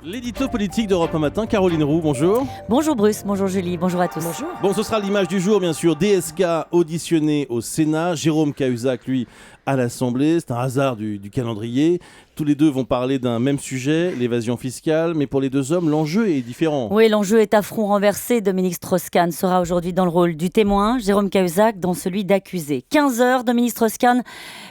L'édito politique d'Europe 1 Matin, Caroline Roux, bonjour. Bonjour Bruce, bonjour Julie, bonjour à tous. Bonjour. Bon, ce sera l'image du jour, bien sûr. DSK auditionné au Sénat, Jérôme Cahuzac, lui, à l'Assemblée. C'est un hasard du calendrier. Tous les deux vont parler d'un même sujet, l'évasion fiscale, mais pour les deux hommes, l'enjeu est différent. Oui, l'enjeu est à front renversé. Dominique Strauss-Kahn sera aujourd'hui dans le rôle du témoin, Jérôme Cahuzac dans celui d'accusé. 15 heures, Dominique Strauss-Kahn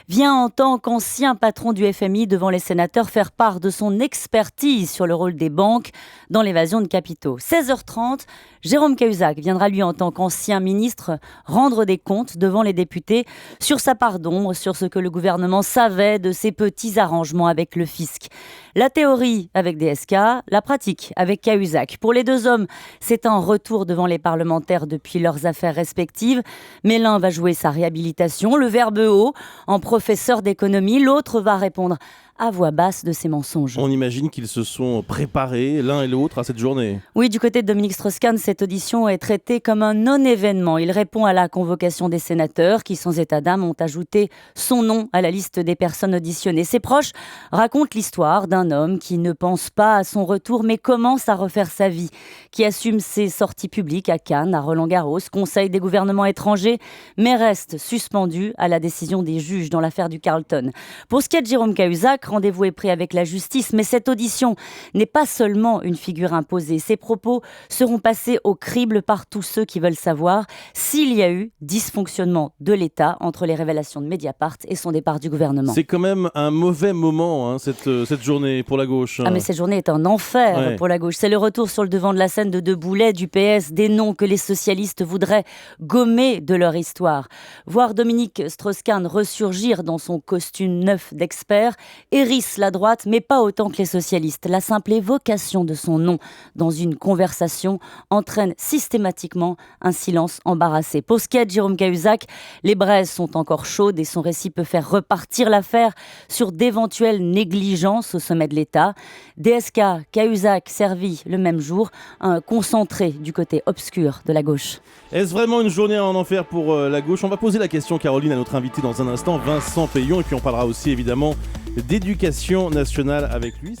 vient en tant qu'ancien patron du FMI devant les sénateurs faire part de son expertise sur le rôle des banques dans l'évasion de capitaux. 16h30, Jérôme Cahuzac viendra lui en tant qu'ancien ministre rendre des comptes devant les députés sur sa part d'ombre, sur ce que le gouvernement savait de ses petits arrangements avec le fisc. La théorie avec DSK, la pratique avec Cahuzac. Pour les deux hommes, c'est un retour devant les parlementaires depuis leurs affaires respectives. Mais l'un va jouer sa réhabilitation, le verbe haut, en professeur d'économie. L'autre va répondre à voix basse de ses mensonges. On imagine qu'ils se sont préparés l'un et l'autre à cette journée. Oui, du côté de Dominique Strauss-Kahn, cette audition est traitée comme un non-événement. Il répond à la convocation des sénateurs qui, sans état d'âme, ont ajouté son nom à la liste des personnes auditionnées. Ses proches racontent l'histoire d'un homme qui ne pense pas à son retour, mais commence à refaire sa vie, qui assume ses sorties publiques à Cannes, à Roland-Garros, conseille des gouvernements étrangers, mais reste suspendu à la décision des juges dans l'affaire du Carlton. Pour ce qui est de Jérôme Cahuzac, rendez-vous est pris avec la justice, mais cette audition n'est pas seulement une figure imposée. Ses propos seront passés au crible par tous ceux qui veulent savoir s'il y a eu dysfonctionnement de l'État entre les révélations de Mediapart et son départ du gouvernement. C'est quand même un mauvais moment, cette journée pour la gauche. Ah mais cette journée est un enfer pour la gauche. C'est le retour sur le devant de la scène de deux boulets du PS, des noms que les socialistes voudraient gommer de leur histoire. Voir Dominique Strauss-Kahn ressurgir dans son costume neuf d'expert hérisse la droite, mais pas autant que les socialistes. La simple évocation de son nom dans une conversation entraîne systématiquement un silence embarrassé. Pour ce qui est de Jérôme Cahuzac, les braises sont encore chaudes et son récit peut faire repartir l'affaire sur d'éventuelles négligences au sommet de l'État. DSK, Cahuzac servi le même jour, un concentré du côté obscur de la gauche. Est-ce vraiment une journée en enfer pour la gauche ? On va poser la question, Caroline, à notre invité dans un instant, Vincent Payon, et puis on parlera aussi évidemment d'éducation nationale avec lui.